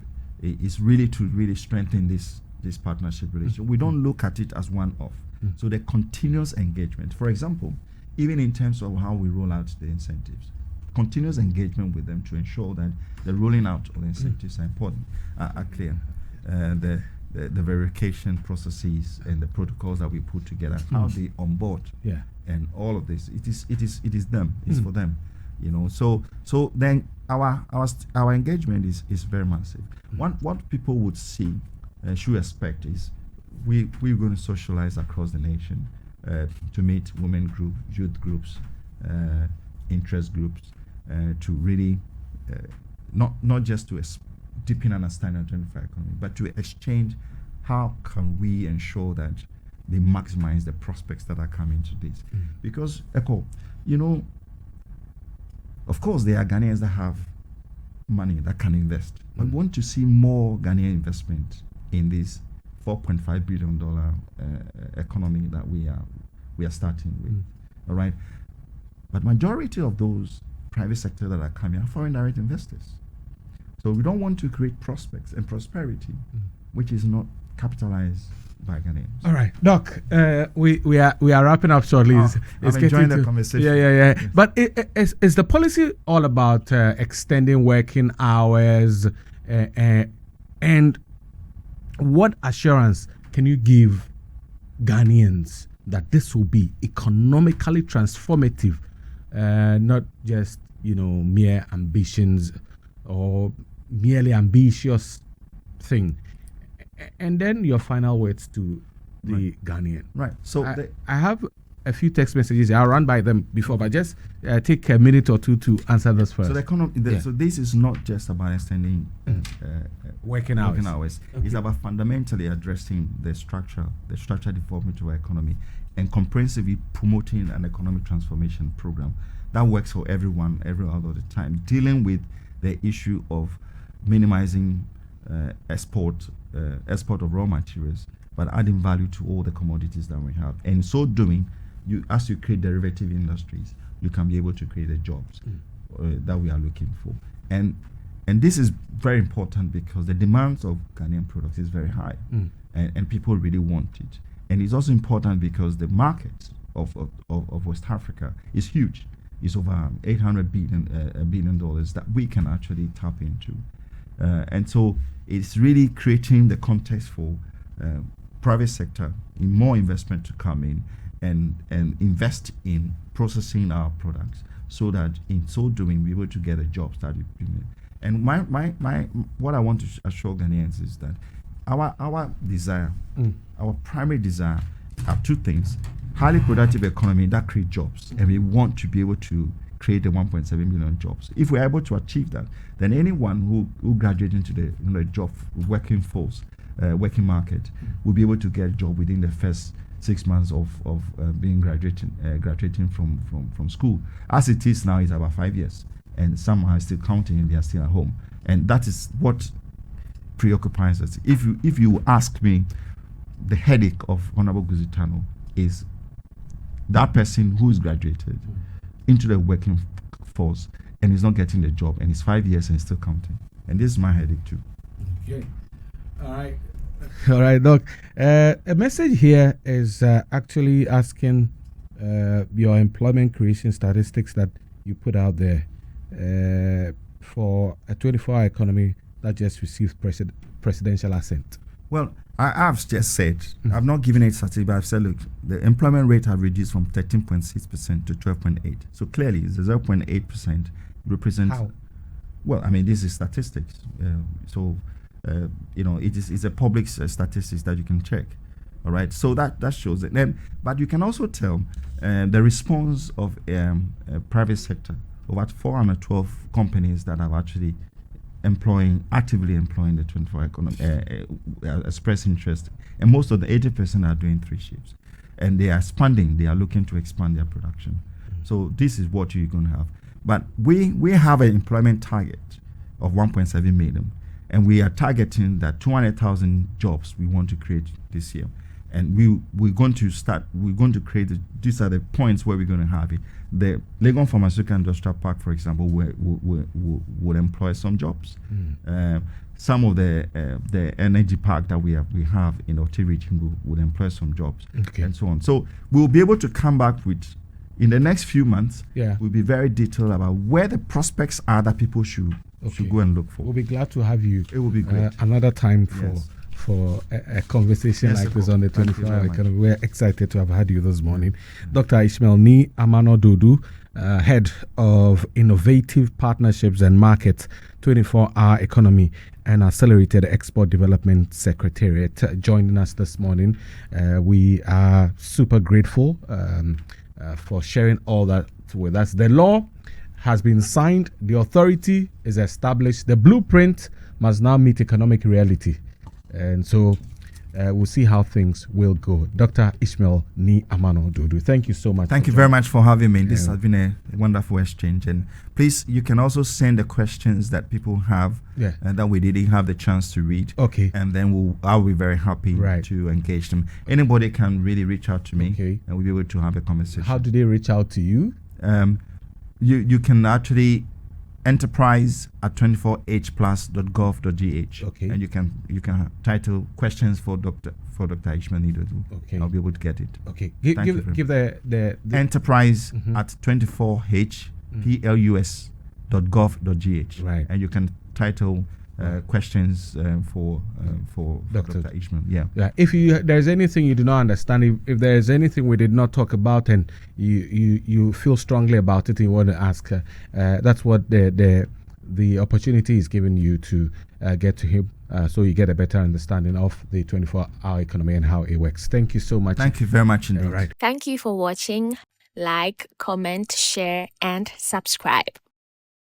is really to strengthen this partnership relationship. We don't look at it as one off. So the continuous engagement. For example, even in terms of how we roll out the incentives, continuous engagement with them to ensure that the rolling out of the incentives are important, are clear. The verification processes and the protocols that we put together, how they onboard, and all of this. It is them. It's for them. So then our engagement is very massive. What people would see should expect is we're going to socialize across the nation to meet women groups, youth groups, interest groups. To really not just to deepen understanding of 25 economy, but to exchange how can we ensure that they maximize the prospects that are coming to this. Because of course there are Ghanaians that have money that can invest. I want to see more Ghanaian investment in this $4.5 billion economy that we are starting with. All right, but majority of those private sector that are coming are foreign direct investors. So we don't want to create prospects and prosperity which is not capitalized by Ghanaians. All right, Doc, we are wrapping up shortly. I'm enjoying the conversation. Yeah. But is the policy all about extending working hours and what assurance can you give Ghanaians that this will be economically transformative, not just mere ambitions or merely ambitious thing? And then your final words to the Ghanaian. Right. So I have a few text messages. I'll run by them before, but just take a minute or two to answer this first. So the economy. So this is not just about extending working hours. Okay. It's about fundamentally addressing the structural development of our economy and comprehensively promoting an economic transformation program that works for everyone, every hour of the time, dealing with the issue of minimizing export of raw materials, but adding value to all the commodities that we have. And so doing, as you create derivative industries, you can be able to create the jobs that we are looking for. And this is very important because the demands of Ghanaian products is very high, and people really want it. And it's also important because the market of West Africa is huge. It's over $800 billion that we can actually tap into. And so it's really creating the context for private sector in more investment to come in and invest in processing our products, so that in so doing we're able to get the jobs that we bring. And my what I want to assure Ghanaians is that our desire, our primary desire, are two things: highly productive economy that creates jobs, and we want to be able to create the 1.7 million jobs. If we're able to achieve that, then anyone who graduates into the job working force, working market, will be able to get a job within the first 6 months of being graduating from school. As it is now, it's about 5 years, and some are still counting and they are still at home. And that is what preoccupies us. If you ask me, the headache of Honorable Guzitano is that person who is graduated into the working force and he's not getting the job, and it's 5 years and still counting. And this is my headache too. Okay. All right. All right, Doc. A message here is actually asking your employment creation statistics that you put out there for a 24-hour economy that just received presidential assent. Well, I've just said, I've not given it statistics, but I've said, look, the employment rate have reduced from 13.6% to 12.8%. So clearly, the 0.8% represents. How? Well, I mean, this is statistics. It's a public statistics that you can check. All right. So that shows it. Then, but you can also tell the response of private sector. About 412 companies that are actually actively employing the 24 economy, express interest, and most of the 80% are doing 3 shifts, and they are expanding. They are looking to expand their production. So this is what you're going to have. But we have an employment target of 1.7 million, and we are targeting that 200,000 jobs we want to create this year. And we're going to create, these are the points where we're going to have it. The Legon Pharmaceutical Industrial Park, for example, will employ some jobs. Some of the energy park that we have in Oti region will employ some jobs, and so on. So we'll be able to come back with, in the next few months, we'll be very detailed about where the prospects are that people should go and look for. We'll be glad to have you. It will be great. Another time for a conversation like this on the 24-hour economy. We're excited to have had you this morning. Dr. Ishmael Ni Amano Dudu, Head of Innovative Partnerships and Markets, 24-hour Economy and Accelerated Export Development Secretariat, joining us this morning. We are super grateful for sharing all that with us. The law has been signed. The authority is established. The blueprint must now meet economic reality. And so we'll see how things will go. Dr. Ishmael Ni Amano Dudu, thank you so much. Thank you very much for having me. This has been a wonderful exchange. And please, you can also send the questions that people have that we didn't have the chance to read. Okay. And then I'll be very happy to engage them. Anybody can really reach out to me, and we'll be able to have a conversation. How do they reach out to you? You can actually enterprise@24hplus.gov.gh. Okay. And you can title questions for Dr. Ishmael Ni Dudu. Okay. I'll be able to get it. Okay. Give the enterprise at 24hplus.gov.gh. Right. And you can title questions for Dr. Ishmael. Yeah. If there's anything you do not understand, if there's anything we did not talk about, and you feel strongly about it and you want to ask, that's what the opportunity is giving you to get to him, so you get a better understanding of the 24-hour economy and how it works. Thank you so much. Thank you very much indeed. Right. Thank you for watching. Like, comment, share, and subscribe.